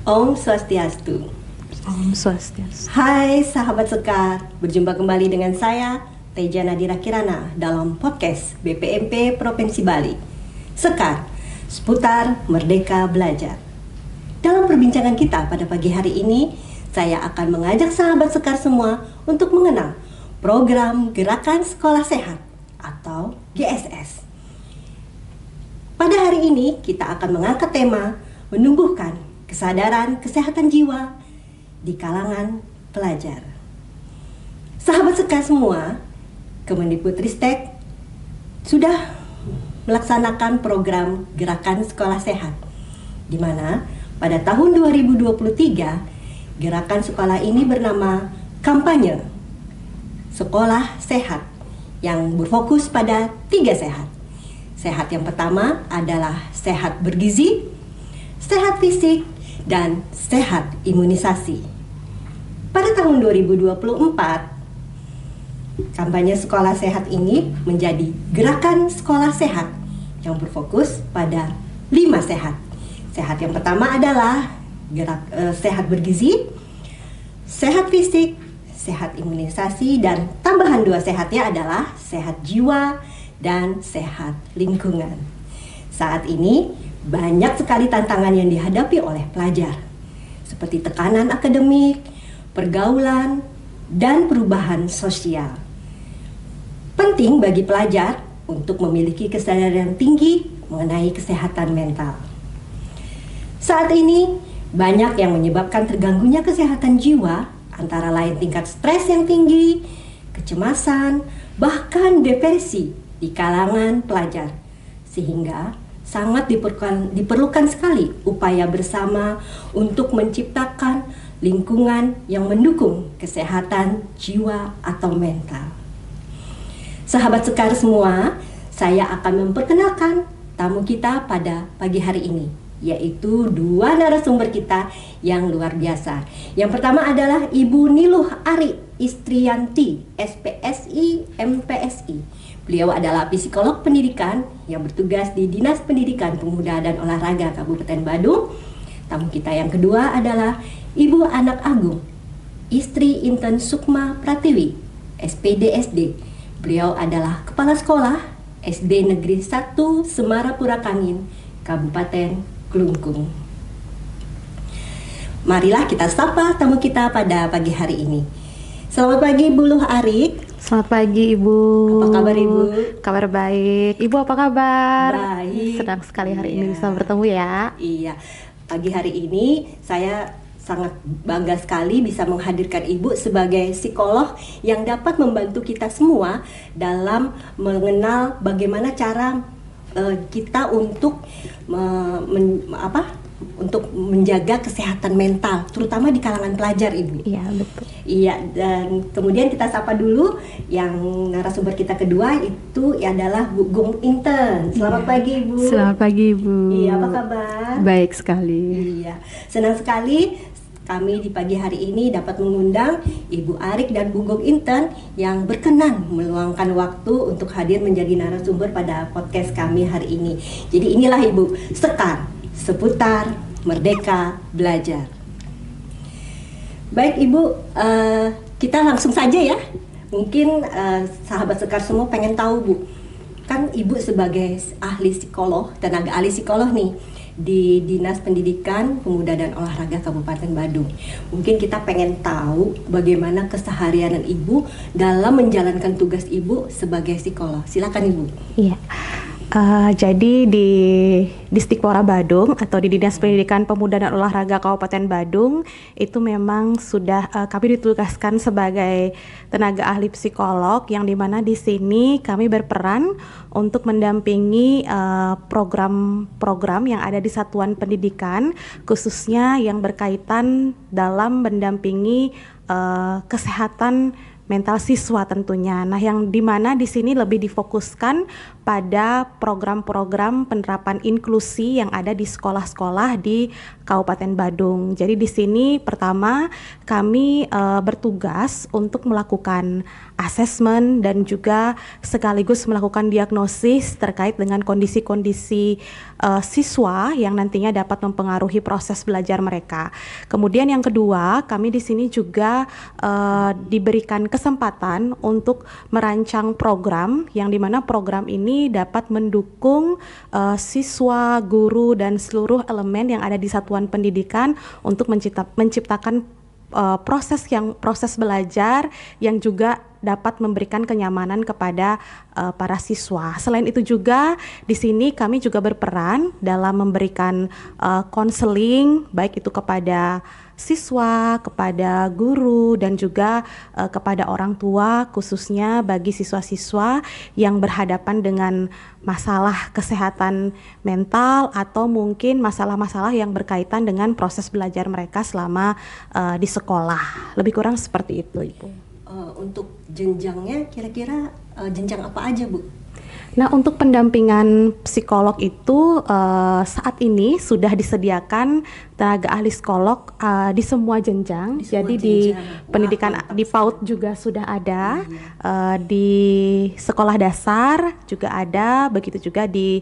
Om Swastiastu. Om Swastiastu. Hai sahabat Sekar, berjumpa kembali dengan saya Teja Nadira Kirana dalam podcast BPMP Provinsi Bali. Sekar, seputar Merdeka Belajar. Dalam perbincangan kita pada pagi hari ini, saya akan mengajak sahabat Sekar semua untuk mengenal program Gerakan Sekolah Sehat atau GSS. Pada hari ini kita akan mengangkat tema menumbuhkan kesadaran kesehatan jiwa di kalangan pelajar. Sahabat Sekar semua, Kemendikbudristek sudah melaksanakan program Gerakan Sekolah Sehat, di mana pada tahun 2023 gerakan sekolah ini bernama Kampanye Sekolah Sehat yang berfokus pada 3 sehat. Sehat yang pertama adalah sehat bergizi, sehat fisik, dan sehat imunisasi. Pada tahun 2024, kampanye sekolah sehat ini menjadi gerakan sekolah sehat yang berfokus pada 5 sehat. Sehat yang pertama adalah sehat bergizi, sehat fisik, sehat imunisasi, dan tambahan 2 sehatnya adalah sehat jiwa dan sehat lingkungan. Saat ini banyak sekali tantangan yang dihadapi oleh pelajar, seperti tekanan akademik, pergaulan, dan perubahan sosial. Penting bagi pelajar untuk memiliki kesadaran tinggi mengenai kesehatan mental. Saat ini, banyak yang menyebabkan terganggunya kesehatan jiwa, antara lain tingkat stres yang tinggi, kecemasan, bahkan depresi di kalangan pelajar. Sehingga sangat diperlukan sekali upaya bersama untuk menciptakan lingkungan yang mendukung kesehatan jiwa atau mental. Sahabat Sekar semua, saya akan memperkenalkan tamu kita pada pagi hari ini, yaitu 2 narasumber kita yang luar biasa. Yang pertama adalah Ibu Niluh Ari Istriyanti, SPSI MPSI. Beliau adalah psikolog pendidikan yang bertugas di Dinas Pendidikan Pemuda dan Olahraga Kabupaten Badung. Tamu kita yang kedua adalah Ibu Anak Agung, istri Inten Sukma Pratiwi, SPDSD. Beliau adalah Kepala Sekolah SD Negeri 1 Semarapura Kangin, Kabupaten Klungkung. Marilah kita sapa tamu kita pada pagi hari ini. Selamat pagi Bu Luh Ari. Selamat pagi Ibu. Apa kabar Ibu? Kabar baik. Ibu apa kabar? Baik. Senang sekali hari ini bisa bertemu ya. Iya. Pagi hari ini saya sangat bangga sekali bisa menghadirkan Ibu sebagai psikolog yang dapat membantu kita semua dalam mengenal bagaimana cara kita untuk untuk menjaga kesehatan mental, terutama di kalangan pelajar, Ibu. Iya, betul. Iya, dan kemudian kita sapa dulu yang narasumber kita kedua itu adalah Bu Gung Inten. Selamat pagi, Ibu. Selamat pagi, Ibu. Iya, apa kabar? Baik sekali. Iya, senang sekali kami di pagi hari ini dapat mengundang Ibu Arik dan Bu Gung Inten yang berkenan meluangkan waktu untuk hadir menjadi narasumber pada podcast kami hari ini. Jadi inilah Ibu, Sekar, seputar Merdeka Belajar. Baik Ibu, kita langsung saja ya. Mungkin sahabat Sekar semua pengen tahu Bu, kan Ibu sebagai ahli psikolog, tenaga ahli psikolog nih di Dinas Pendidikan Pemuda dan Olahraga Kabupaten Badung. Mungkin kita pengen tahu bagaimana keseharian Ibu dalam menjalankan tugas Ibu sebagai psikolog. Silakan Ibu. Iya. Jadi di Disdikpora Badung atau di Dinas Pendidikan Pemuda dan Olahraga Kabupaten Badung itu memang sudah kami ditugaskan sebagai tenaga ahli psikolog yang dimana di sini kami berperan untuk mendampingi program-program yang ada di satuan pendidikan, khususnya yang berkaitan dalam mendampingi kesehatan mental siswa tentunya. Nah, yang dimana di sini lebih difokuskan pada program-program penerapan inklusi yang ada di sekolah-sekolah di Kabupaten Badung. Jadi di sini pertama kami bertugas untuk melakukan asesmen dan juga sekaligus melakukan diagnosis terkait dengan kondisi-kondisi siswa yang nantinya dapat mempengaruhi proses belajar mereka. Kemudian yang kedua, kami di sini juga diberikan kesempatan untuk merancang program yang dimana program ini dapat mendukung siswa, guru, dan seluruh elemen yang ada di satuan pendidikan untuk menciptakan proses belajar yang juga dapat memberikan kenyamanan kepada para siswa. Selain itu juga di sini kami juga berperan dalam memberikan konseling baik itu kepada siswa, kepada guru, dan juga kepada orang tua, khususnya bagi siswa-siswa yang berhadapan dengan masalah kesehatan mental atau mungkin masalah-masalah yang berkaitan dengan proses belajar mereka selama di sekolah. Lebih kurang seperti itu, Ibu. Untuk jenjangnya kira-kira jenjang apa aja, Bu? Nah, untuk pendampingan psikolog itu saat ini sudah disediakan tenaga ahli psikolog di semua jenjang. Jadi di pendidikan di PAUD juga sudah ada, di sekolah dasar juga ada, begitu juga di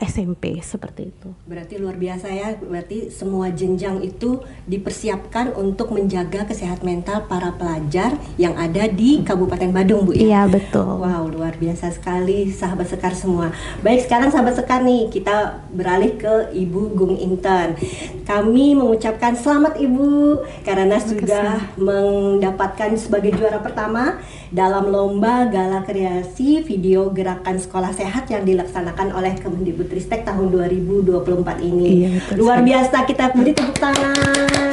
SMP seperti itu. Berarti luar biasa ya. Berarti semua jenjang itu dipersiapkan untuk menjaga kesehatan mental para pelajar yang ada di Kabupaten Badung, Bu ya? Iya, betul. Wow, luar biasa sekali sahabat Sekar semua. Baik, sekarang sahabat Sekar nih, kita beralih ke Ibu Gung Inten. Kami mengucapkan selamat Ibu karena sudah mendapatkan sebagai juara pertama dalam lomba Gala Kreasi Video Gerakan Sekolah Sehat yang dilaksanakan oleh Kemendikbudristek tahun 2024 ini. Iya, luar biasa, kita beri tepuk tangan.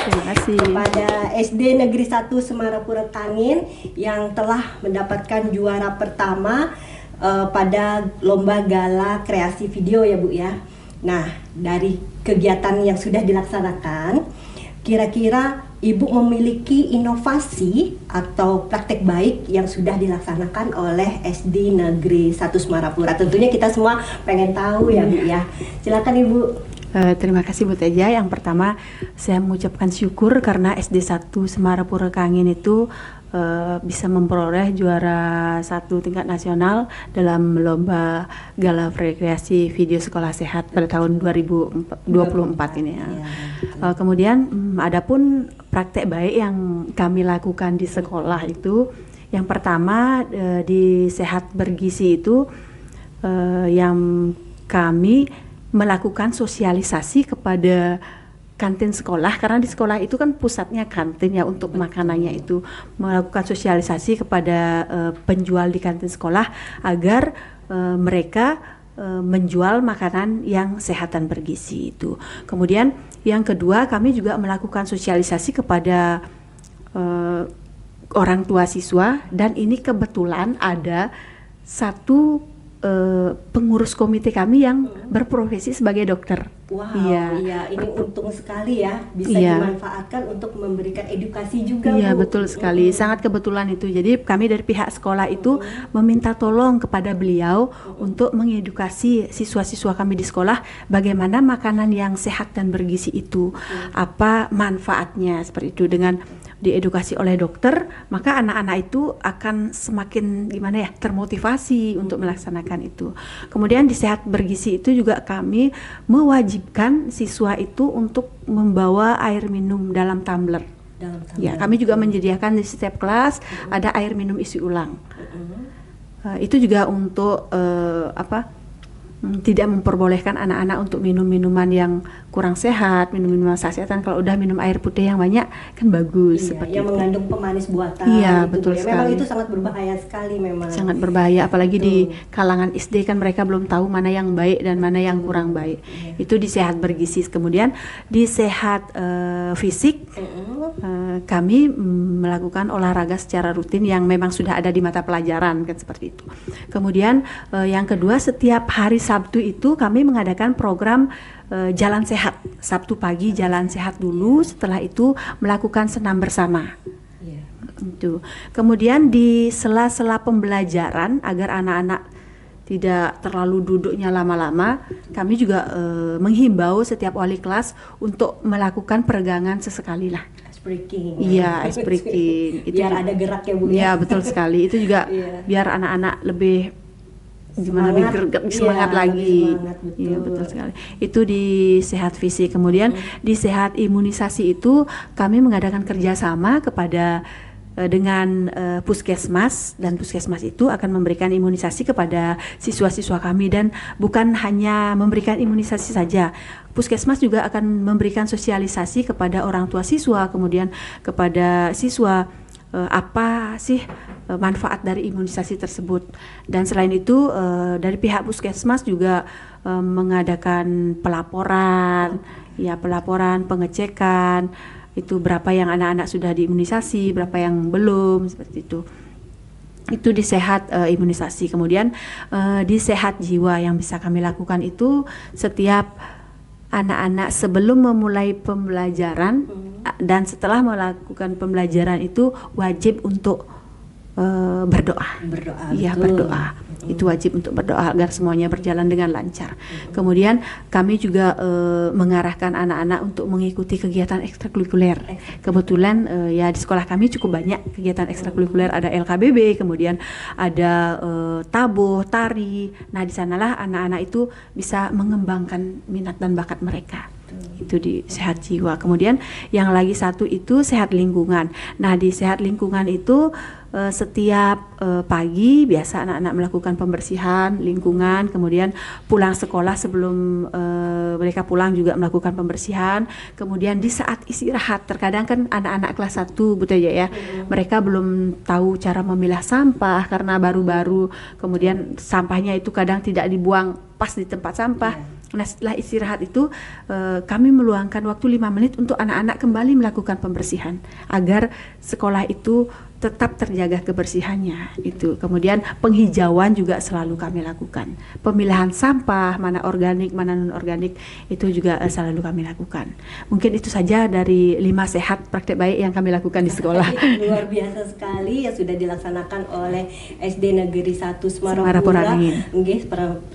Terima kasih Kepada SD Negeri 1 Semarapura Kangin yang telah mendapatkan juara pertama pada lomba Gala Kreasi Video ya Bu ya. Nah, dari kegiatan yang sudah dilaksanakan, kira-kira Ibu memiliki inovasi atau praktek baik yang sudah dilaksanakan oleh SD Negeri 1 Semarapura. Tentunya kita semua pengen tahu ya Bu ya. Silakan Ibu. Terima kasih Bu Teja. Yang pertama saya mengucapkan syukur karena SD 1 Semarapura Kangin itu bisa memperoleh juara 1 tingkat nasional dalam lomba Gala Kreasi Video Sekolah Sehat pada tahun 2024 ini ya. Kemudian adapun praktek baik yang kami lakukan di sekolah itu, yang pertama di Sehat Bergizi itu yang kami melakukan sosialisasi kepada kantin sekolah, karena di sekolah itu kan pusatnya kantin ya untuk makanannya itu, melakukan sosialisasi kepada penjual di kantin sekolah agar mereka menjual makanan yang sehat dan bergizi itu. Kemudian yang kedua, kami juga melakukan sosialisasi kepada orang tua siswa, dan ini kebetulan ada satu pengurus komite kami yang berprofesi sebagai dokter. Wow, iya, ini untung sekali ya, bisa dimanfaatkan untuk memberikan edukasi juga. Iya, Bu. betul sekali, sangat kebetulan itu. Jadi kami dari pihak sekolah itu meminta tolong kepada beliau untuk mengedukasi siswa-siswa kami di sekolah bagaimana makanan yang sehat dan bergizi itu, apa manfaatnya seperti itu. Dengan diedukasi oleh dokter, maka anak-anak itu akan semakin termotivasi untuk melaksanakan itu. Kemudian di Sehat Bergizi itu juga kami mewajibkan siswa itu untuk membawa air minum dalam tumbler. Ya, kami juga menyediakan di setiap kelas ada air minum isi ulang. Itu juga untuk tidak memperbolehkan anak-anak untuk minum minuman yang kurang sehat, minum-minuman sasetan. Kalau udah minum air putih yang banyak kan bagus, seperti yang itu. Mengandung pemanis buatan. Iya, gitu, betul ya. sekali. Memang itu sangat berbahaya sekali memang. Sangat berbahaya, apalagi di kalangan SD kan mereka belum tahu mana yang baik dan mana yang kurang baik. Itu di Sehat Bergizi. Kemudian di Sehat Fisik, kami melakukan olahraga secara rutin yang memang sudah ada di mata pelajaran kan, seperti itu. Kemudian yang kedua, setiap hari Sabtu itu kami mengadakan program jalan sehat. Sabtu pagi jalan sehat dulu, setelah itu melakukan senam bersama. Itu. Kemudian di sela-sela pembelajaran agar anak-anak tidak terlalu duduknya lama-lama, kami juga menghimbau setiap wali kelas untuk melakukan peregangan sesekali lah. Ice breaking. Iya, ice breaking. Biar ada gerak ya Bu. Iya, betul sekali. Itu juga biar anak-anak lebih gimana lebih greget, semangat lagi. Semangat, betul. Iya, betul sekali. Itu di sehat fisik. Kemudian di sehat imunisasi itu kami mengadakan kerjasama kepada dengan puskesmas, dan puskesmas itu akan memberikan imunisasi kepada siswa-siswa kami, dan bukan hanya memberikan imunisasi saja. Puskesmas juga akan memberikan sosialisasi kepada orang tua siswa, kemudian kepada siswa apa sih manfaat dari imunisasi tersebut. Dan selain itu dari pihak puskesmas juga mengadakan pelaporan, pengecekan itu berapa yang anak-anak sudah diimunisasi, berapa yang belum, seperti itu. Itu di sehat imunisasi. Kemudian di sehat jiwa yang bisa kami lakukan itu setiap anak-anak sebelum memulai pembelajaran dan setelah melakukan pembelajaran itu wajib untuk berdoa. Iya, berdoa. Itu wajib untuk berdoa agar semuanya berjalan dengan lancar. Kemudian kami juga mengarahkan anak-anak untuk mengikuti kegiatan ekstrakurikuler. Kebetulan ya di sekolah kami cukup banyak kegiatan ekstrakurikuler, ada LKBB, kemudian ada tabuh, tari. Nah, di sanalah anak-anak itu bisa mengembangkan minat dan bakat mereka. Itu di sehat jiwa. Kemudian yang lagi satu itu sehat lingkungan. Nah, di sehat lingkungan itu setiap pagi biasa anak-anak melakukan pembersihan lingkungan, kemudian pulang sekolah sebelum mereka pulang juga melakukan pembersihan. Kemudian di saat istirahat, terkadang kan anak-anak kelas 1 Bu Teja ya, mereka belum tahu cara memilah sampah karena baru-baru, kemudian sampahnya itu kadang tidak dibuang pas di tempat sampah. Nah, setelah istirahat itu kami meluangkan waktu 5 menit untuk anak-anak kembali melakukan pembersihan agar sekolah itu tetap terjaga kebersihannya itu. Kemudian penghijauan juga selalu kami lakukan. Pemilahan sampah, mana organik, mana non organik, itu juga selalu kami lakukan. Mungkin itu saja dari 5 sehat praktek baik yang kami lakukan di sekolah. Luar biasa sekali yang sudah dilaksanakan oleh SD Negeri 1 Semarapura.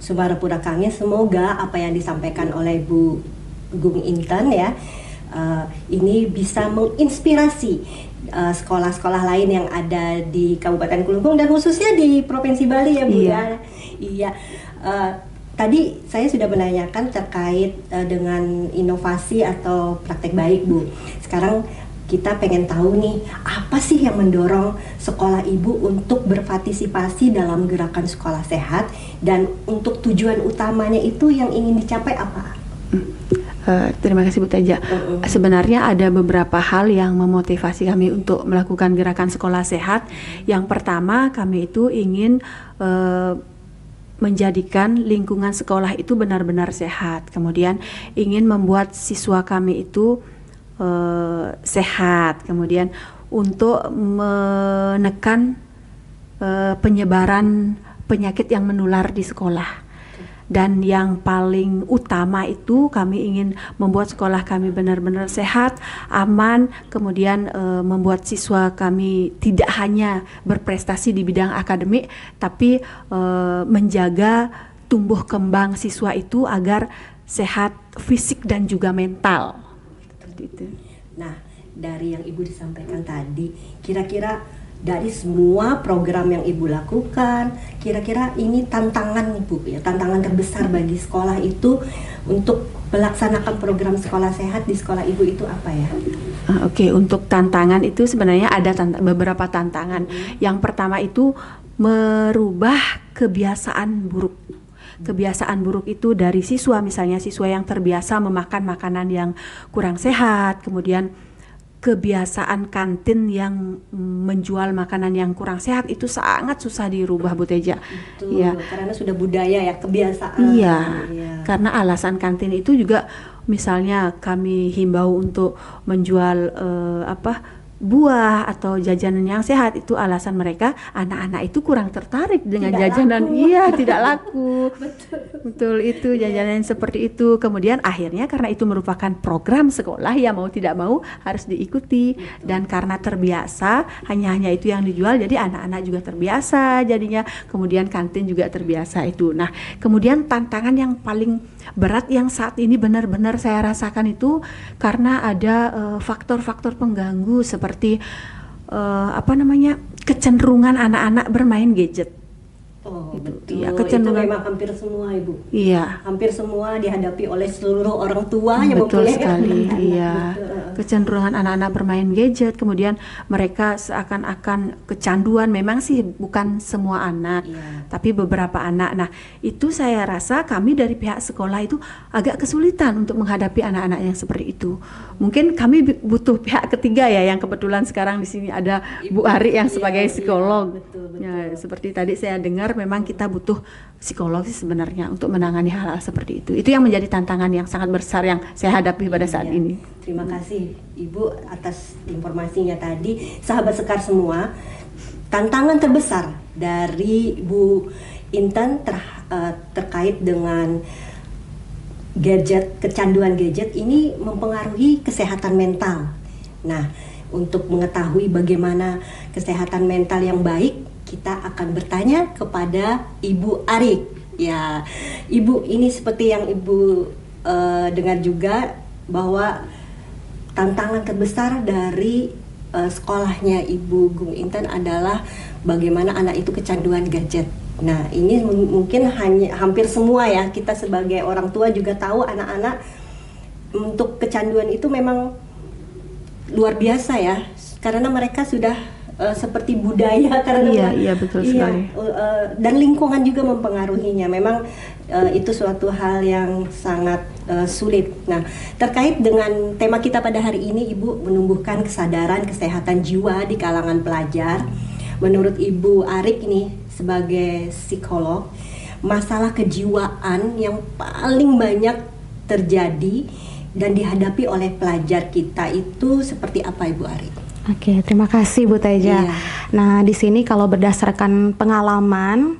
Semarapura Kangin. Semoga apa yang disampaikan oleh Bu Gung Intan ya ini bisa menginspirasi sekolah-sekolah lain yang ada di Kabupaten Kelungkung dan khususnya di Provinsi Bali ya Bu. Iya. Tadi saya sudah menanyakan terkait dengan inovasi atau praktek baik Bu. Sekarang kita pengen tahu nih, apa sih yang mendorong sekolah ibu untuk berpartisipasi dalam gerakan sekolah sehat, dan untuk tujuan utamanya itu yang ingin dicapai apa? Terima kasih Bu Teja. Sebenarnya ada beberapa hal yang memotivasi kami untuk melakukan gerakan sekolah sehat. Yang pertama, kami itu ingin menjadikan lingkungan sekolah itu benar-benar sehat. Kemudian ingin membuat siswa kami itu sehat. Kemudian untuk menekan penyebaran penyakit yang menular di sekolah. Dan yang paling utama itu kami ingin membuat sekolah kami benar-benar sehat, aman, kemudian membuat siswa kami tidak hanya berprestasi di bidang akademik, tapi menjaga tumbuh kembang siswa itu agar sehat fisik dan juga mental. Gitu. Nah, dari yang Ibu disampaikan tadi, kira-kira dari semua program yang Ibu lakukan, kira-kira ini tantangan Ibu ya, tantangan terbesar bagi sekolah itu untuk melaksanakan program sekolah sehat di sekolah Ibu itu apa ya? Oke, untuk tantangan itu sebenarnya ada beberapa tantangan. Yang pertama itu merubah kebiasaan buruk. Kebiasaan buruk itu dari siswa, misalnya siswa yang terbiasa memakan makanan yang kurang sehat, kemudian kebiasaan kantin yang menjual makanan yang kurang sehat itu sangat susah dirubah Bu Teja. Betul, ya. Karena sudah budaya ya, kebiasaan. Iya, karena alasan kantin itu juga misalnya kami himbau untuk menjual buah atau jajanan yang sehat, itu alasan mereka anak-anak itu kurang tertarik dengan tidak jajanan laku. Iya, tidak laku. Betul itu jajanan seperti itu. Kemudian akhirnya karena itu merupakan program sekolah, ya mau tidak mau harus diikuti. Dan karena terbiasa hanya itu yang dijual, jadi anak-anak juga terbiasa jadinya. Kemudian kantin juga terbiasa itu. Nah, kemudian tantangan yang paling berat yang saat ini benar-benar saya rasakan itu karena ada faktor-faktor pengganggu seperti kecenderungan anak-anak bermain gadget. Oh, Gitu. betul. Iya, Itu kecenderungan. memang hampir semua, Ibu. Iya, Hampir semua dihadapi oleh seluruh orang tua yang betul mempunyai sekali. anak-anak. Iya, Betul. kecenderungan anak-anak bermain gadget, kemudian mereka seakan-akan kecanduan. Memang sih bukan semua anak, Iya. tapi beberapa anak. Nah, itu saya rasa kami dari pihak sekolah itu agak kesulitan untuk menghadapi anak-anak yang seperti itu. Mungkin kami butuh pihak ketiga ya, yang kebetulan sekarang di sini ada Bu Ari yang Iya, sebagai iya, psikolog. betul, betul. Ya, seperti tadi saya dengar memang kita butuh psikolog sih sebenarnya untuk menangani hal-hal seperti itu. Itu yang menjadi tantangan yang sangat besar yang saya hadapi pada saat Iya. ini. Terima kasih Ibu atas informasinya tadi. Sahabat Sekar semua, tantangan terbesar dari Bu Intan terkait dengan gadget, kecanduan gadget ini mempengaruhi kesehatan mental. Nah, untuk mengetahui bagaimana kesehatan mental yang baik, kita akan bertanya kepada Ibu Arik. Ya, Ibu, ini seperti yang Ibu dengar juga bahwa tantangan terbesar dari sekolahnya Ibu Gung Intan adalah bagaimana anak itu kecanduan gadget. Nah, ini mungkin hampir semua ya, kita sebagai orang tua juga tahu anak-anak untuk kecanduan itu memang luar biasa ya, karena mereka sudah seperti budaya karena Iya, betul sekali. dan lingkungan juga mempengaruhinya. Memang itu suatu hal yang sangat sulit. Nah, terkait dengan tema kita pada hari ini, Ibu, menumbuhkan kesadaran kesehatan jiwa di kalangan pelajar. Menurut Ibu Arik ini sebagai psikolog, masalah kejiwaan yang paling banyak terjadi dan dihadapi oleh pelajar kita itu seperti apa, Ibu Arik? Oke, terima kasih Bu Teja. Iya. Nah, di sini kalau berdasarkan pengalaman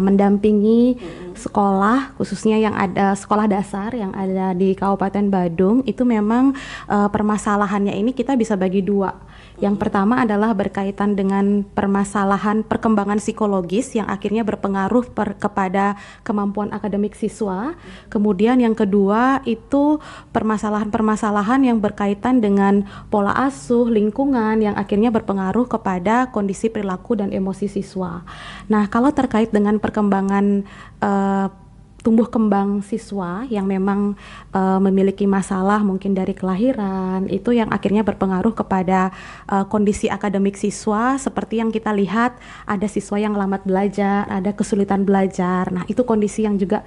mendampingi sekolah, khususnya yang ada sekolah dasar yang ada di Kabupaten Badung, itu memang permasalahannya ini kita bisa bagi dua. Yang pertama adalah berkaitan dengan permasalahan perkembangan psikologis yang akhirnya berpengaruh kepada kemampuan akademik siswa. Kemudian yang kedua itu permasalahan-permasalahan yang berkaitan dengan pola asuh, lingkungan yang akhirnya berpengaruh kepada kondisi perilaku dan emosi siswa. Nah, kalau terkait dengan perkembangan tumbuh kembang siswa yang memang memiliki masalah mungkin dari kelahiran, itu yang akhirnya berpengaruh kepada kondisi akademik siswa, seperti yang kita lihat ada siswa yang lambat belajar, ada kesulitan belajar. Nah, itu kondisi yang juga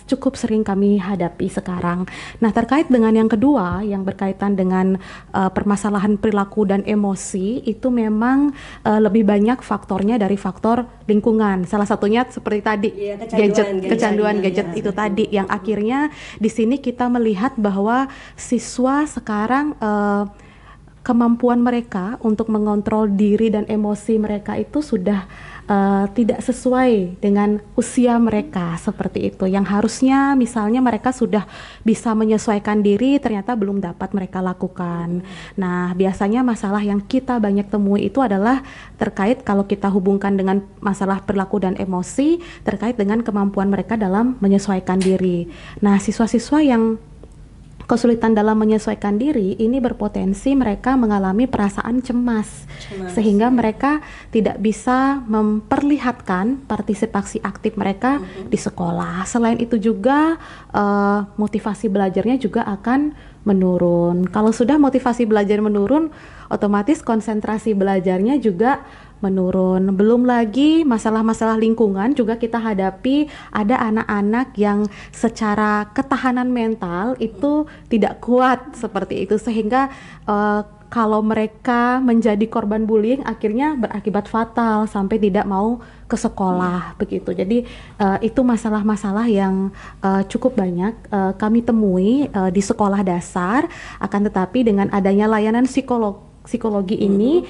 cukup sering kami hadapi sekarang. Nah, terkait dengan yang kedua yang berkaitan dengan permasalahan perilaku dan emosi, itu memang lebih banyak faktornya dari faktor lingkungan. Salah satunya seperti tadi, Iya, kecanduan gadget ya, itu tadi, yang akhirnya di sini kita melihat bahwa siswa sekarang kemampuan mereka untuk mengontrol diri dan emosi mereka itu sudah tidak sesuai dengan usia mereka, seperti itu. Yang harusnya misalnya mereka sudah bisa menyesuaikan diri, ternyata belum dapat mereka lakukan. Nah, biasanya masalah yang kita banyak temui itu adalah terkait, kalau kita hubungkan dengan masalah perilaku dan emosi, terkait dengan kemampuan mereka dalam menyesuaikan diri. Nah, siswa-siswa yang kesulitan dalam menyesuaikan diri ini berpotensi mereka mengalami perasaan cemas sehingga mereka tidak bisa memperlihatkan partisipasi aktif mereka di sekolah. Selain itu juga motivasi belajarnya juga akan menurun. Kalau sudah motivasi belajar menurun, otomatis konsentrasi belajarnya juga menurun. Belum lagi masalah-masalah lingkungan juga kita hadapi. Ada anak-anak yang secara ketahanan mental itu tidak kuat seperti itu, sehingga kalau mereka menjadi korban bullying akhirnya berakibat fatal sampai tidak mau ke sekolah begitu. Jadi itu masalah-masalah yang cukup banyak kami temui di sekolah dasar. Akan tetapi dengan adanya layanan psikologi ini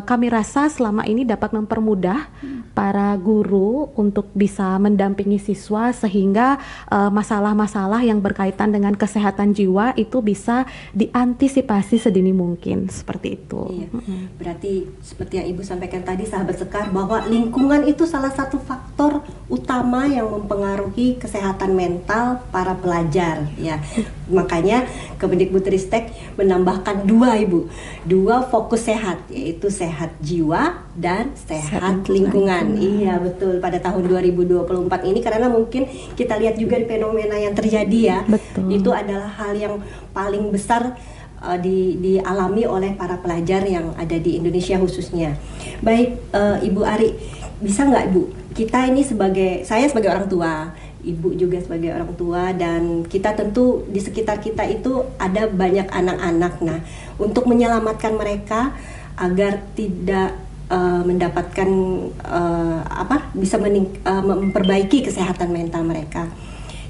kami rasa selama ini dapat mempermudah para guru untuk bisa mendampingi siswa sehingga masalah-masalah yang berkaitan dengan kesehatan jiwa itu bisa diantisipasi sedini mungkin, seperti itu. Iya. Berarti seperti yang Ibu sampaikan tadi, sahabat Sekar, bahwa lingkungan itu salah satu faktor utama yang mempengaruhi kesehatan mental para pelajar ya. Makanya Kemendikbudristek menambahkan dua, Ibu. dua fokus sehat, yaitu sehat jiwa dan sehat lingkungan. Iya betul, pada tahun 2024 ini, karena mungkin kita lihat juga fenomena yang terjadi ya. Betul. Itu adalah hal yang paling besar dialami oleh para pelajar yang ada di Indonesia khususnya. Baik, Ibu Ari, bisa nggak Ibu, kita ini saya sebagai orang tua, Ibu juga sebagai orang tua, dan kita tentu di sekitar kita itu ada banyak anak-anak. Nah, untuk menyelamatkan mereka agar tidak mendapatkan bisa memperbaiki kesehatan mental mereka.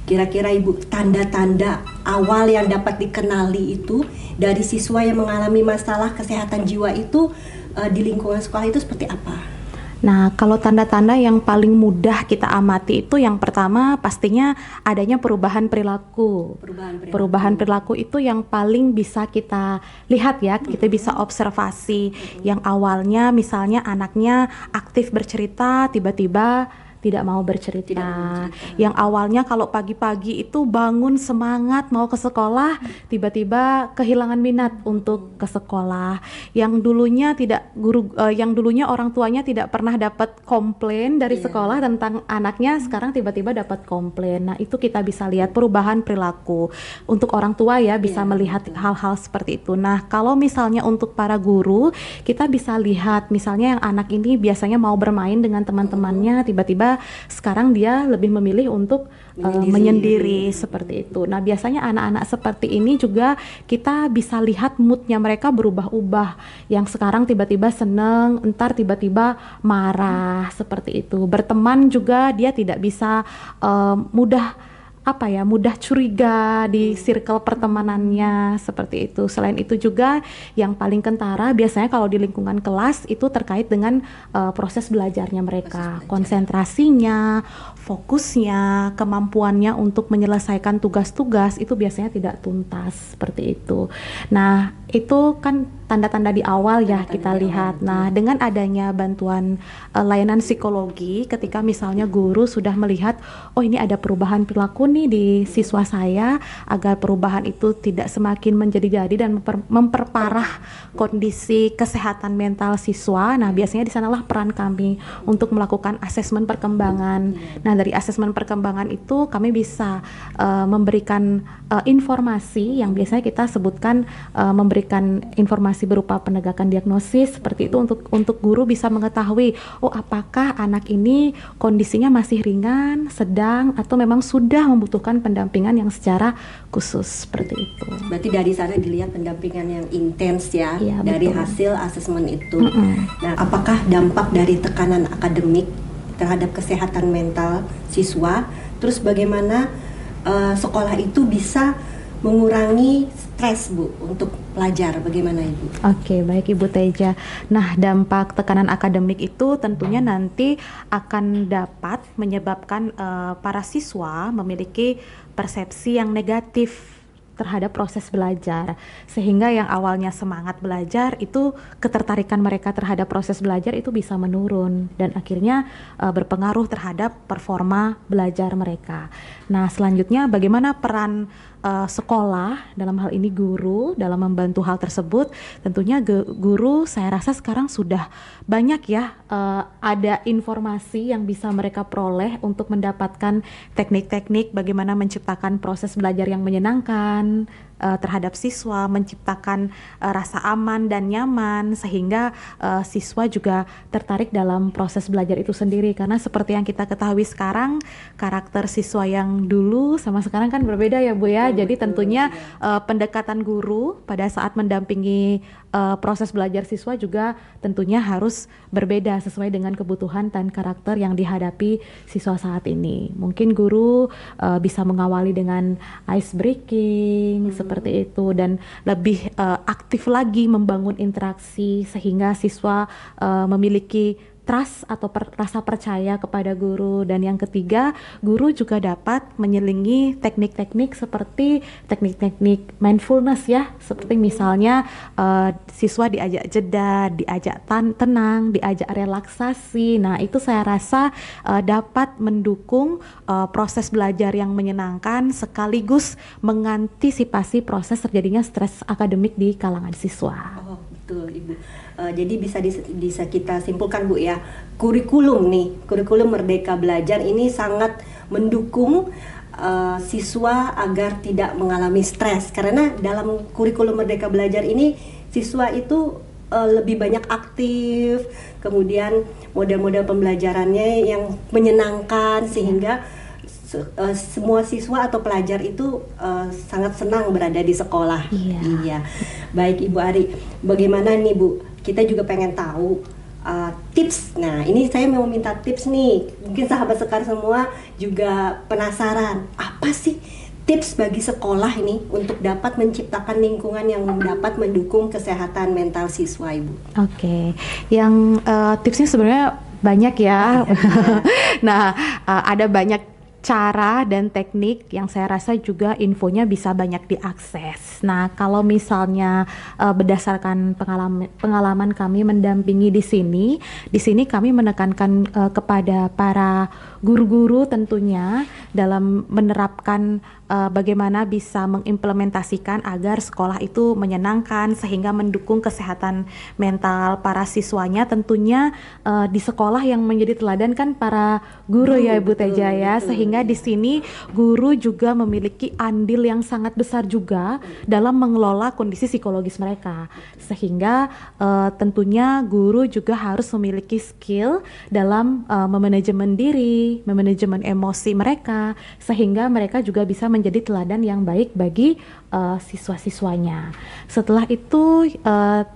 Kira-kira Ibu, tanda-tanda awal yang dapat dikenali itu dari siswa yang mengalami masalah kesehatan jiwa itu di lingkungan sekolah itu seperti apa? Nah, kalau tanda-tanda yang paling mudah kita amati itu yang pertama pastinya adanya perubahan perilaku. Perubahan perilaku itu yang paling bisa kita lihat ya, kita bisa observasi. Yang awalnya misalnya anaknya aktif bercerita, tiba-tiba tidak mau bercerita. Yang awalnya kalau pagi-pagi itu bangun semangat mau ke sekolah, tiba-tiba kehilangan minat untuk ke sekolah. Yang dulunya yang dulunya orang tuanya tidak pernah dapat komplain dari sekolah tentang anaknya, sekarang tiba-tiba dapat komplain. Nah, itu kita bisa lihat perubahan perilaku. Untuk orang tua ya bisa melihat hal-hal seperti itu. Nah, kalau misalnya untuk para guru, kita bisa lihat misalnya yang anak ini biasanya mau bermain dengan teman-temannya, tiba-tiba sekarang dia lebih memilih untuk menyendiri seperti itu. Nah, biasanya anak-anak seperti ini juga kita bisa lihat moodnya mereka berubah-ubah. Yang sekarang tiba-tiba seneng, entar tiba-tiba marah seperti itu. Berteman juga dia tidak bisa mudah curiga di circle pertemanannya seperti itu. Selain itu juga yang paling kentara biasanya kalau di lingkungan kelas itu terkait dengan proses belajarnya mereka, konsentrasinya, fokusnya, kemampuannya untuk menyelesaikan tugas-tugas itu biasanya tidak tuntas seperti itu. Nah, itu kan tanda-tanda di awal ya kita lihat. Nah, dengan adanya bantuan layanan psikologi, ketika misalnya guru sudah melihat, oh ini ada perubahan perilaku nih di siswa saya, agar perubahan itu tidak semakin menjadi-jadi dan memperparah kondisi kesehatan mental siswa. Nah, biasanya di sanalah peran kami untuk melakukan asesmen perkembangan. Nah, dari asesmen perkembangan itu kami bisa memberikan informasi yang biasanya kita sebutkan memberikan informasi berupa penegakan diagnosis seperti itu untuk guru bisa mengetahui, oh apakah anak ini kondisinya masih ringan, sedang, atau memang sudah membutuhkan pendampingan yang secara khusus seperti itu. Berarti dari sana dilihat pendampingan yang intens ya, dari betul. hasil asesmen itu. Nah, apakah dampak dari tekanan akademik terhadap kesehatan mental siswa, terus bagaimana sekolah itu bisa mengurangi stres Bu untuk pelajar, bagaimana Ibu? Oke, baik Ibu Teja. Nah, dampak tekanan akademik itu tentunya nanti akan dapat menyebabkan para siswa memiliki persepsi yang negatif terhadap proses belajar, sehingga yang awalnya semangat belajar itu ketertarikan mereka terhadap proses belajar itu bisa menurun dan akhirnya berpengaruh terhadap performa belajar mereka. Nah, selanjutnya bagaimana peran sekolah, dalam hal ini guru, dalam membantu hal tersebut? Tentunya guru saya rasa sekarang sudah banyak ya ada informasi yang bisa mereka peroleh untuk mendapatkan teknik-teknik bagaimana menciptakan proses belajar yang menyenangkan terhadap siswa, menciptakan rasa aman dan nyaman sehingga siswa juga tertarik dalam proses belajar itu sendiri. Karena seperti yang kita ketahui sekarang, karakter siswa yang dulu sama sekarang kan berbeda ya Bu ya. Jadi tentunya pendekatan guru pada saat mendampingi proses belajar siswa juga tentunya harus berbeda sesuai dengan kebutuhan dan karakter yang dihadapi siswa saat ini. Mungkin guru bisa mengawali dengan ice breaking seperti itu dan lebih aktif lagi membangun interaksi sehingga siswa memiliki trust atau rasa percaya kepada guru. Dan yang ketiga, guru juga dapat menyelingi teknik-teknik seperti teknik-teknik mindfulness ya, seperti misalnya siswa diajak jeda, diajak tenang, diajak relaksasi. Nah, itu saya rasa dapat mendukung proses belajar yang menyenangkan sekaligus mengantisipasi proses terjadinya stres akademik di kalangan siswa. Oh, Ibu. Jadi bisa kita simpulkan Bu ya, kurikulum Merdeka Belajar ini sangat mendukung siswa agar tidak mengalami stres, karena dalam kurikulum Merdeka Belajar ini siswa itu lebih banyak aktif, kemudian model-model pembelajarannya yang menyenangkan sehingga semua siswa atau pelajar itu sangat senang berada di sekolah. Iya. Baik Ibu Ari, bagaimana nih Bu? Kita juga pengen tahu tips. Nah, ini saya mau minta tips nih. Mungkin sahabat Sekar semua juga penasaran, apa sih tips bagi sekolah ini untuk dapat menciptakan lingkungan yang dapat mendukung kesehatan mental siswa, Ibu? Oke. Yang tipsnya sebenarnya banyak ya. Nah, ada banyak cara dan teknik yang saya rasa juga infonya bisa banyak diakses. Nah, kalau misalnya berdasarkan pengalaman kami mendampingi di sini kami menekankan kepada para guru-guru tentunya dalam menerapkan bagaimana bisa mengimplementasikan agar sekolah itu menyenangkan sehingga mendukung kesehatan mental para siswanya. Tentunya di sekolah yang menjadi teladan kan para guru ya Ibu Teja ya, sehingga di sini guru juga memiliki andil yang sangat besar juga dalam mengelola kondisi psikologis mereka, sehingga tentunya guru juga harus memiliki skill dalam memanajemen diri, memanajemen emosi mereka, sehingga mereka juga bisa menjadi teladan yang baik bagi siswa-siswanya. Setelah itu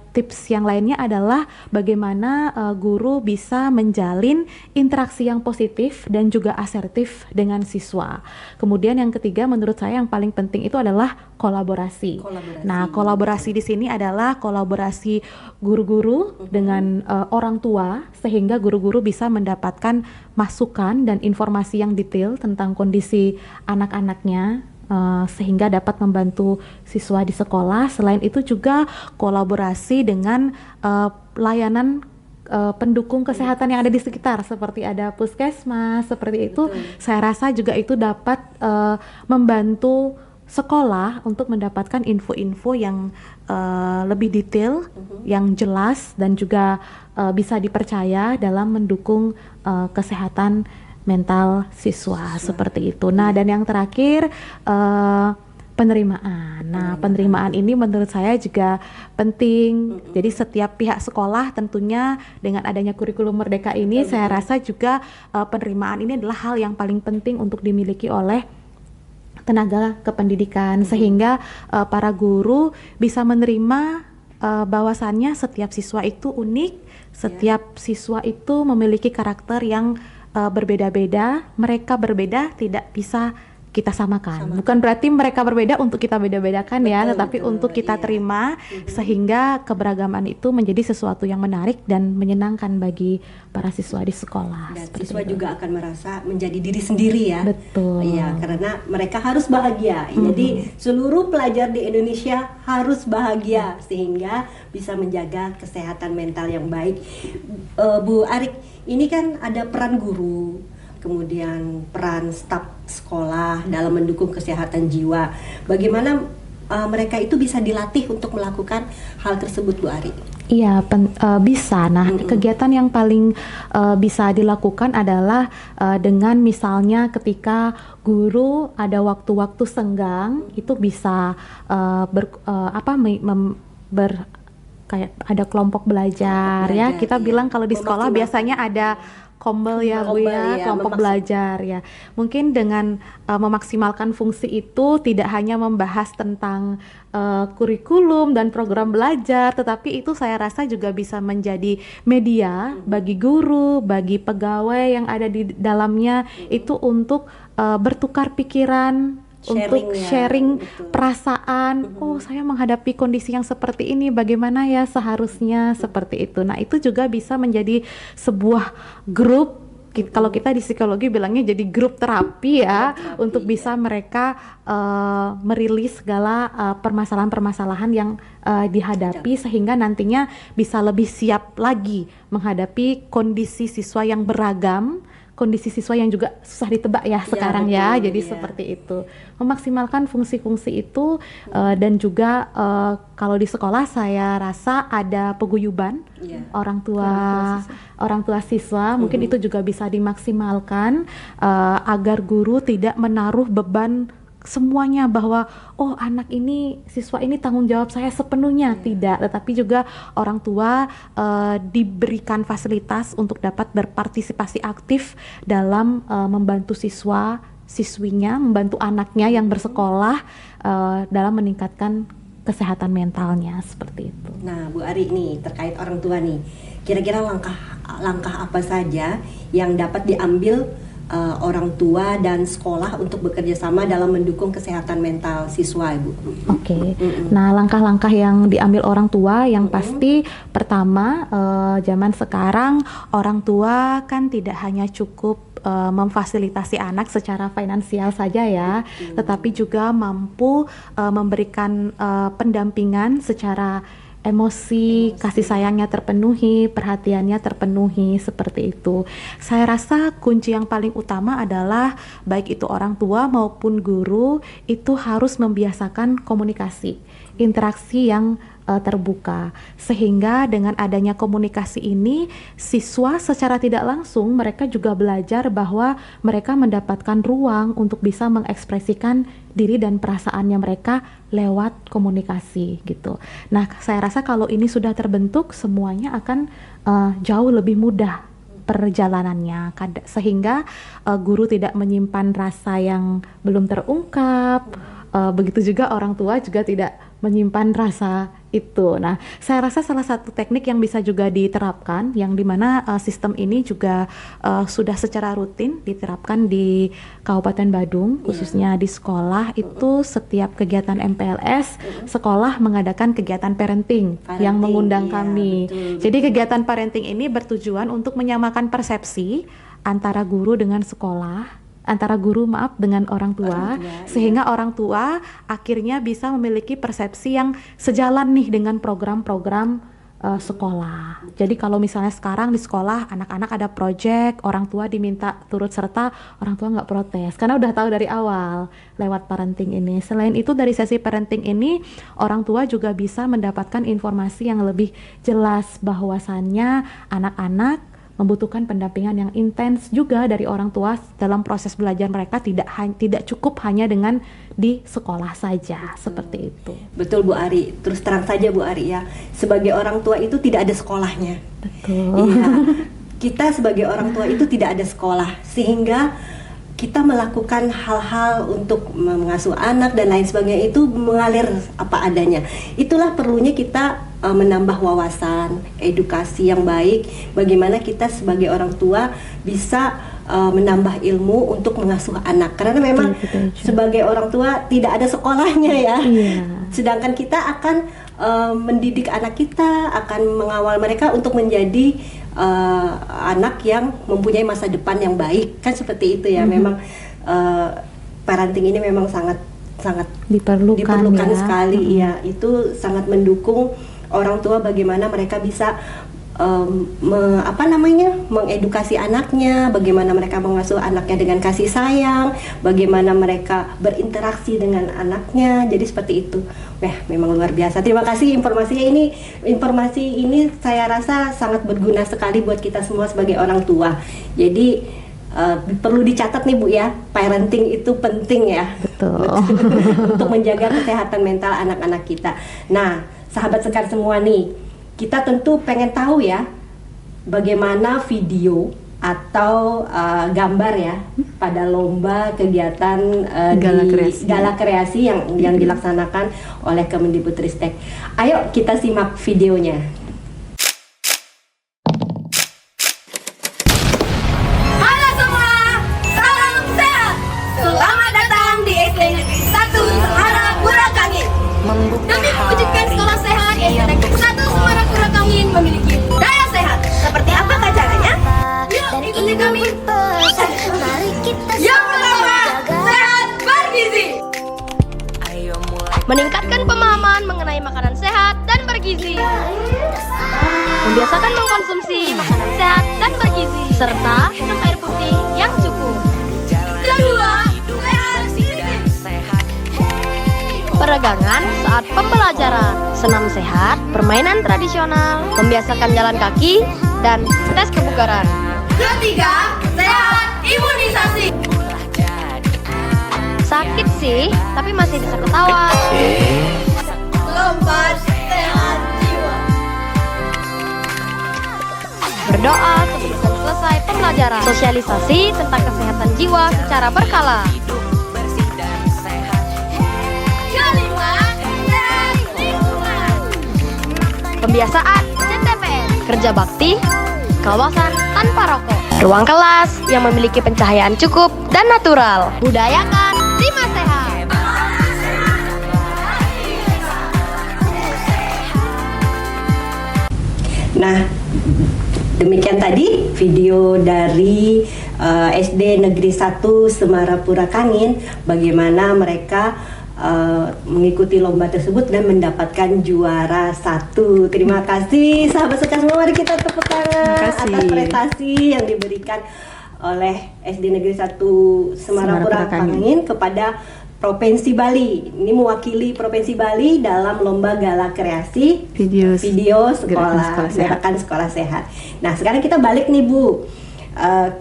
tips yang lainnya adalah bagaimana guru bisa menjalin interaksi yang positif dan juga asertif dengan siswa. Kemudian yang ketiga menurut saya yang paling penting itu adalah kolaborasi. Nah, kolaborasi di sini adalah kolaborasi guru-guru dengan orang tua, sehingga guru-guru bisa mendapatkan masukan dan informasi yang detail tentang kondisi anak-anaknya, sehingga dapat membantu siswa di sekolah. Selain itu juga kolaborasi dengan layanan pendukung kesehatan yang ada di sekitar, seperti ada puskesmas, seperti itu. Saya rasa juga itu dapat membantu sekolah untuk mendapatkan info-info yang lebih detail, yang jelas dan juga bisa dipercaya dalam mendukung kesehatan mental siswa seperti itu. Nah, dan yang terakhir penerimaan. Nah, penerimaan ini menurut saya juga penting. Jadi setiap pihak sekolah tentunya dengan adanya kurikulum Merdeka ini, saya rasa juga penerimaan ini adalah hal yang paling penting untuk dimiliki oleh tenaga kependidikan, sehingga para guru bisa menerima bahwasannya setiap siswa itu unik, setiap siswa itu memiliki karakter yang berbeda-beda. Mereka berbeda tidak bisa kita samakan. Bukan berarti mereka berbeda untuk kita beda-bedakan ya, tetapi untuk kita terima, sehingga keberagaman itu menjadi sesuatu yang menarik dan menyenangkan bagi para siswa di sekolah. Dan siswa juga akan merasa menjadi diri sendiri ya. Betul. Iya, karena mereka harus bahagia. Jadi seluruh pelajar di Indonesia harus bahagia sehingga bisa menjaga kesehatan mental yang baik. Bu Arik, ini kan ada peran guru, kemudian peran staf sekolah dalam mendukung kesehatan jiwa. Bagaimana mereka itu bisa dilatih untuk melakukan hal tersebut, Bu Ari? Iya, bisa. Nah, kegiatan yang paling bisa dilakukan adalah dengan misalnya ketika guru ada waktu-waktu senggang, itu bisa kayak ada kelompok belajar ya. Kita bilang kalau di sekolah biasanya ada kombel ya Bu ya, kelompok belajar ya. Mungkin dengan memaksimalkan fungsi itu tidak hanya membahas tentang kurikulum dan program belajar, tetapi itu saya rasa juga bisa menjadi media bagi guru, bagi pegawai yang ada di dalamnya itu untuk bertukar pikiran, untuk sharing perasaan. Oh, saya menghadapi kondisi yang seperti ini, bagaimana ya seharusnya seperti itu. Nah, itu juga bisa menjadi sebuah grup. Kalau kita di psikologi bilangnya jadi grup terapi ya, untuk bisa mereka merilis segala permasalahan-permasalahan yang dihadapi, sehingga nantinya bisa lebih siap lagi menghadapi kondisi siswa yang beragam, kondisi siswa yang juga susah ditebak ya sekarang betul, ya. Jadi iya. seperti itu. Memaksimalkan fungsi-fungsi itu dan juga kalau di sekolah saya rasa ada paguyuban Iya. orang tua siswa mungkin itu juga bisa dimaksimalkan agar guru tidak menaruh beban semuanya bahwa oh anak ini siswa ini tanggung jawab saya sepenuhnya, tidak, tetapi juga orang tua diberikan fasilitas untuk dapat berpartisipasi aktif dalam membantu siswinya, membantu anaknya yang bersekolah dalam meningkatkan kesehatan mentalnya seperti itu. Nah, Bu Ari nih terkait orang tua nih, kira-kira langkah apa saja yang dapat diambil orang tua dan sekolah untuk bekerja sama dalam mendukung kesehatan mental siswa, Ibu? Oke. Nah, langkah-langkah yang diambil orang tua yang pasti pertama, zaman sekarang orang tua kan tidak hanya cukup memfasilitasi anak secara finansial saja ya, tetapi juga mampu memberikan pendampingan secara emosi, kasih sayangnya terpenuhi, perhatiannya terpenuhi, seperti itu. Saya rasa kunci yang paling utama adalah baik itu orang tua maupun guru itu harus membiasakan komunikasi, interaksi yang terbuka, sehingga dengan adanya komunikasi ini siswa secara tidak langsung mereka juga belajar bahwa mereka mendapatkan ruang untuk bisa mengekspresikan diri dan perasaannya mereka lewat komunikasi gitu. Nah, saya rasa kalau ini sudah terbentuk semuanya akan jauh lebih mudah perjalanannya, sehingga guru tidak menyimpan rasa yang belum terungkap. Begitu juga orang tua juga tidak menyimpan rasa itu. Nah, saya rasa salah satu teknik yang bisa juga diterapkan, yang dimana sistem ini juga sudah secara rutin diterapkan di Kabupaten Badung, khususnya di sekolah itu setiap kegiatan MPLS, sekolah mengadakan kegiatan parenting yang mengundang kami. Betul. Jadi kegiatan parenting ini bertujuan untuk menyamakan persepsi antara guru dengan sekolah, antara guru dengan orang tua, sehingga orang tua akhirnya bisa memiliki persepsi yang sejalan nih dengan program-program sekolah. Jadi kalau misalnya sekarang di sekolah anak-anak ada project, orang tua diminta turut serta, orang tua nggak protes karena udah tahu dari awal lewat parenting ini. Selain itu dari sesi parenting ini orang tua juga bisa mendapatkan informasi yang lebih jelas bahwasannya anak-anak membutuhkan pendampingan yang intens juga dari orang tua dalam proses belajar mereka, tidak cukup hanya dengan di sekolah saja. Seperti itu. Betul, Bu Ari. Terus terang saja Bu Ari ya, sebagai orang tua itu tidak ada sekolahnya. Betul. Iya. Kita sebagai orang tua itu tidak ada sekolah, sehingga kita melakukan hal-hal untuk mengasuh anak dan lain sebagainya itu mengalir apa adanya. Itulah perlunya kita menambah wawasan, edukasi yang baik, bagaimana kita sebagai orang tua bisa menambah ilmu untuk mengasuh anak. Karena memang sebagai orang tua tidak ada sekolahnya ya. Sedangkan kita akan mendidik anak kita, akan mengawal mereka untuk menjadi anak yang mempunyai masa depan yang baik, kan seperti itu ya. Memang parenting ini memang sangat diperlukan ya. Sekali ya. Itu sangat mendukung orang tua bagaimana mereka bisa mengedukasi anaknya, bagaimana mereka mengasuh anaknya dengan kasih sayang, bagaimana mereka berinteraksi dengan anaknya. Jadi seperti itu. Memang luar biasa. Terima kasih informasi ini saya rasa sangat berguna sekali buat kita semua sebagai orang tua. Jadi perlu dicatat nih Bu ya, parenting itu penting ya. Betul. Untuk menjaga kesehatan mental anak-anak kita. Nah, sahabat sekar semua nih, kita tentu pengen tahu ya bagaimana video atau gambar ya pada lomba kegiatan Gala Kreasi yang dilaksanakan oleh Kemendikbudristek. Ayo kita simak videonya. Halo semua, salam sehat. Selamat datang di SD Negeri 1 Semarang Purakangin. Demi mewujudkan sekolah sehat, SD Negeri 1 Semarang Purakangin memiliki daya sehat. Seperti apakah caranya? Yuk ikuti kami. Yang pertama, sehat bergizi. Meningkatkan pemahaman mengenai makanan sehat dan bergizi. Membiasakan mengkonsumsi makanan sehat dan bergizi serta minum air putih peregangan saat pembelajaran, senam sehat, permainan tradisional, membiasakan jalan kaki, dan tes kebugaran. Ketiga, sehat imunisasi. Sakit sih, tapi masih bisa ketawa. Keempat, sehat jiwa. Berdoa sebelum selesai pembelajaran. Sosialisasi tentang kesehatan jiwa secara berkala. Kelima, sehat lingkungan. Pembiasaan CTPN, kerja bakti, kawasan tanpa rokok. Ruang kelas yang memiliki pencahayaan cukup dan natural. Budayakan 5 sehat. Nah, demikian tadi video dari SD Negeri 1 Semarapura Kangin, bagaimana mereka mengikuti lomba tersebut dan mendapatkan juara 1. Terima kasih sahabat sekar semua, mari kita tepuk tangan atas prestasi yang diberikan oleh SD Negeri 1 Semarapura Kangin kepada Provinsi Bali. Ini mewakili Provinsi Bali dalam lomba gala kreasi video sekolah, gerakan sekolah sehat. Nah, sekarang kita balik nih Bu,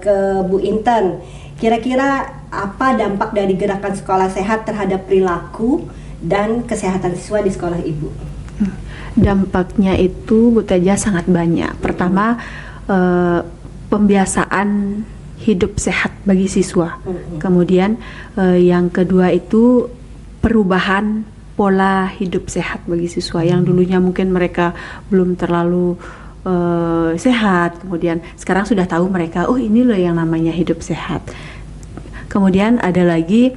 ke Bu Inten. Kira-kira apa dampak dari gerakan sekolah sehat terhadap perilaku dan kesehatan siswa di sekolah Ibu? Dampaknya itu Bu Teja sangat banyak. Pertama, pembiasaan hidup sehat bagi siswa. Kemudian yang kedua itu perubahan pola hidup sehat bagi siswa yang dulunya mungkin mereka belum terlalu sehat, kemudian sekarang sudah tahu mereka, oh ini loh yang namanya hidup sehat. Kemudian ada lagi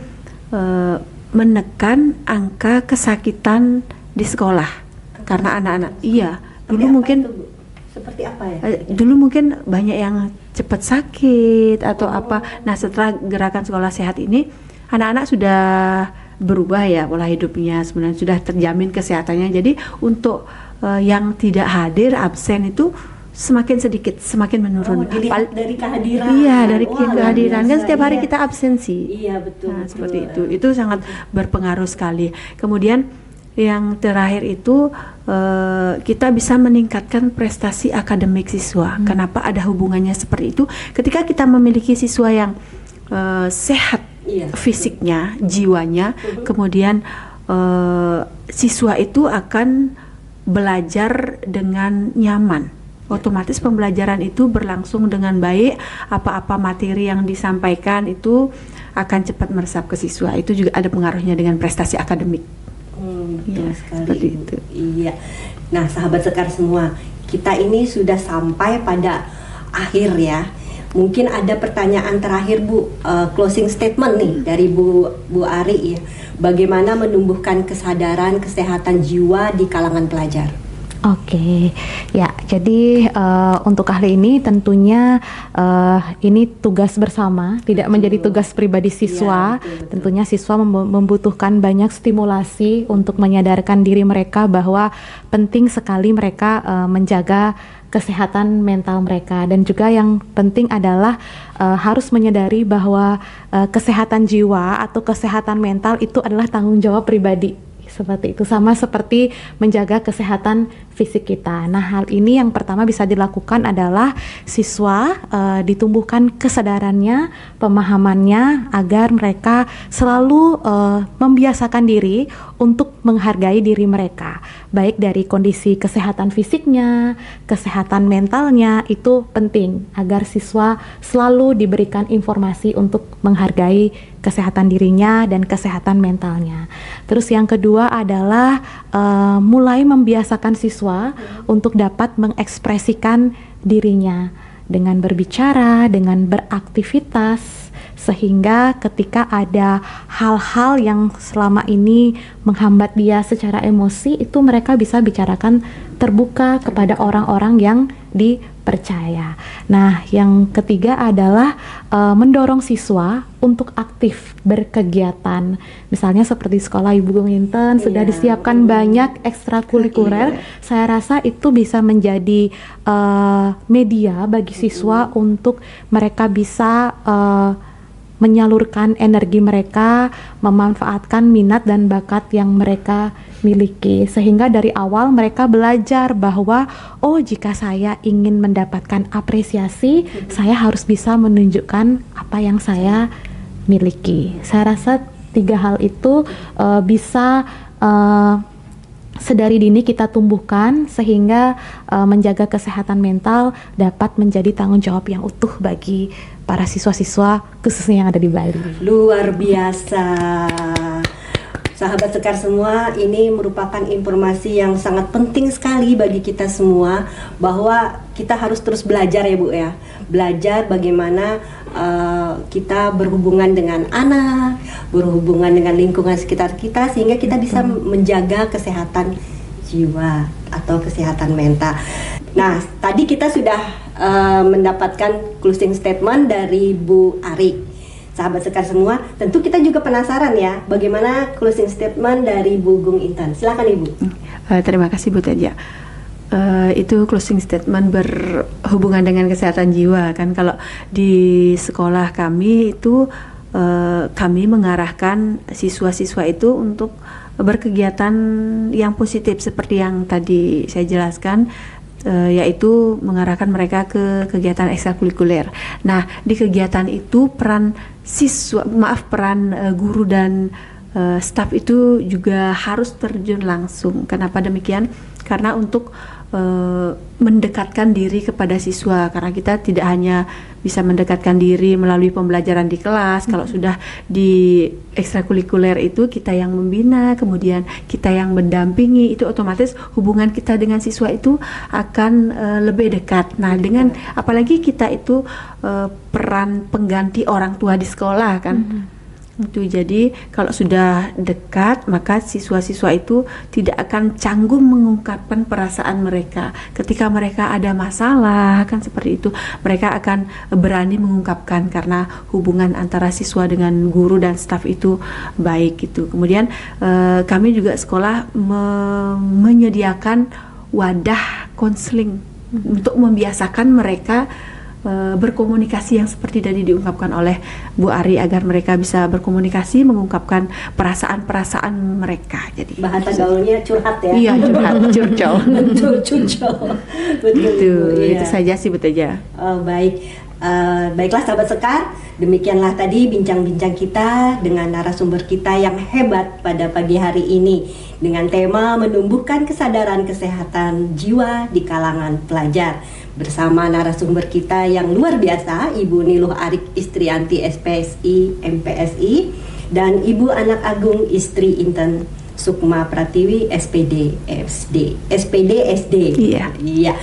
menekan angka kesakitan di sekolah karena anak-anak dulu mungkin seperti apa ya? Dulu mungkin banyak yang cepat sakit atau apa. Nah, setelah gerakan sekolah sehat ini, anak-anak sudah berubah ya pola hidupnya, sebenarnya sudah terjamin kesehatannya. Jadi untuk yang tidak hadir, absen itu semakin sedikit, semakin menurun. Dilihat dari kehadiran. Iya, dari kehadiran kan setiap hari kita absensi. Iya, betul. Nah, seperti itu. Itu sangat berpengaruh sekali. Kemudian yang terakhir itu kita bisa meningkatkan prestasi akademik siswa. Kenapa ada hubungannya seperti itu? Ketika kita memiliki siswa yang sehat fisiknya, jiwanya, kemudian siswa itu akan belajar dengan nyaman. Otomatis pembelajaran itu berlangsung dengan baik. Apa-apa materi yang disampaikan itu akan cepat meresap ke siswa. Itu juga ada pengaruhnya dengan prestasi akademik. Betul sekali itu. Iya. Nah, sahabat sekar semua, kita ini sudah sampai pada akhir ya. Mungkin ada pertanyaan terakhir Bu, closing statement nih dari Bu Ari ya. Bagaimana menumbuhkan kesadaran kesehatan jiwa di kalangan pelajar? Oke, ya jadi untuk kali ini tentunya ini tugas bersama, tidak menjadi tugas pribadi siswa. Ya, betul. Tentunya siswa membutuhkan banyak stimulasi untuk menyadarkan diri mereka bahwa penting sekali mereka menjaga kesehatan mental mereka, dan juga yang penting adalah harus menyadari bahwa kesehatan jiwa atau kesehatan mental itu adalah tanggung jawab pribadi. Seperti itu, sama seperti menjaga kesehatan fisik kita. Nah, hal ini yang pertama bisa dilakukan adalah siswa ditumbuhkan kesadarannya, pemahamannya, agar mereka selalu membiasakan diri untuk menghargai diri mereka, baik dari kondisi kesehatan fisiknya, kesehatan mentalnya. Itu penting agar siswa selalu diberikan informasi untuk menghargai kesehatan dirinya dan kesehatan mentalnya. Terus yang kedua adalah mulai membiasakan siswa untuk dapat mengekspresikan dirinya dengan berbicara, dengan beraktivitas, sehingga ketika ada hal-hal yang selama ini menghambat dia secara emosi, itu mereka bisa bicarakan terbuka kepada orang-orang yang dipercaya. Nah, yang ketiga adalah mendorong siswa untuk aktif berkegiatan. Misalnya seperti sekolah Ibu Inten sudah disiapkan banyak ekstrakurikuler. Saya rasa itu bisa menjadi media bagi siswa untuk mereka bisa menyalurkan energi mereka, memanfaatkan minat dan bakat yang mereka miliki. Sehingga dari awal mereka belajar bahwa oh, jika saya ingin mendapatkan apresiasi, saya harus bisa menunjukkan apa yang saya miliki. Saya rasa 3 hal itu bisa sedari dini kita tumbuhkan sehingga menjaga kesehatan mental dapat menjadi tanggung jawab yang utuh bagi para siswa-siswa khususnya yang ada di Bali. Luar biasa. Sahabat Sekar semua, ini merupakan informasi yang sangat penting sekali bagi kita semua, bahwa kita harus terus belajar ya Bu ya. Belajar bagaimana kita berhubungan dengan anak, berhubungan dengan lingkungan sekitar kita, sehingga kita bisa menjaga kesehatan jiwa atau kesehatan mental. Nah, tadi kita sudah mendapatkan closing statement dari Bu Ari. Sahabat Sekar semua, tentu kita juga penasaran ya, bagaimana closing statement dari Bu Gung Intan. Silakan Ibu. Terima kasih Bu Teja. Itu closing statement berhubungan dengan kesehatan jiwa kan. Kalau di sekolah kami itu kami mengarahkan siswa-siswa itu untuk berkegiatan yang positif seperti yang tadi saya jelaskan, yaitu mengarahkan mereka ke kegiatan ekstrakurikuler. Nah, di kegiatan itu peran guru dan staf itu juga harus terjun langsung. Kenapa demikian? Karena untuk mendekatkan diri kepada siswa, karena kita tidak hanya bisa mendekatkan diri melalui pembelajaran di kelas. Kalau sudah di ekstrakurikuler itu kita yang membina, kemudian kita yang mendampingi, itu otomatis hubungan kita dengan siswa itu akan lebih dekat. Nah, dengan apalagi kita itu peran pengganti orang tua di sekolah kan. Itu jadi kalau sudah dekat, maka siswa-siswa itu tidak akan canggung mengungkapkan perasaan mereka. Ketika mereka ada masalah kan seperti itu, mereka akan berani mengungkapkan karena hubungan antara siswa dengan guru dan staf itu baik gitu. Kemudian kami juga sekolah menyediakan wadah konseling untuk membiasakan mereka berkomunikasi yang seperti tadi diungkapkan oleh Bu Ari, agar mereka bisa berkomunikasi, mengungkapkan perasaan-perasaan mereka. Jadi bahasa gaulnya curhat ya. Iya, curhat, curcol. Curcol. Betul. Itu saja sih Bu Teja. Oh, baik. Baiklah sahabat Sekar, demikianlah tadi bincang-bincang kita dengan narasumber kita yang hebat pada pagi hari ini dengan tema menumbuhkan kesadaran kesehatan jiwa di kalangan pelajar, bersama narasumber kita yang luar biasa, Ibu Niluh Arik Istrianti SPSI MPSI dan Ibu Anak Agung Istri Inten Sukma Pratiwi SPD SD. Iya.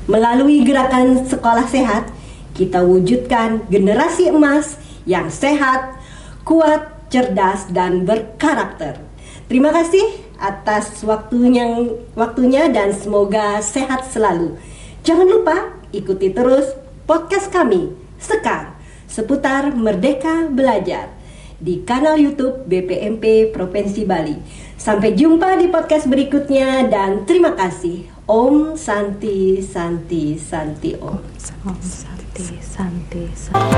Melalui gerakan sekolah sehat, kita wujudkan generasi emas yang sehat, kuat, cerdas, dan berkarakter. Terima kasih atas waktunya dan semoga sehat selalu. Jangan lupa ikuti terus podcast kami, Sekar, seputar Merdeka Belajar, di kanal YouTube BPMP Provinsi Bali. Sampai jumpa di podcast berikutnya dan terima kasih. Om Santi Santi Santi Om. Santi, Santi, Santi.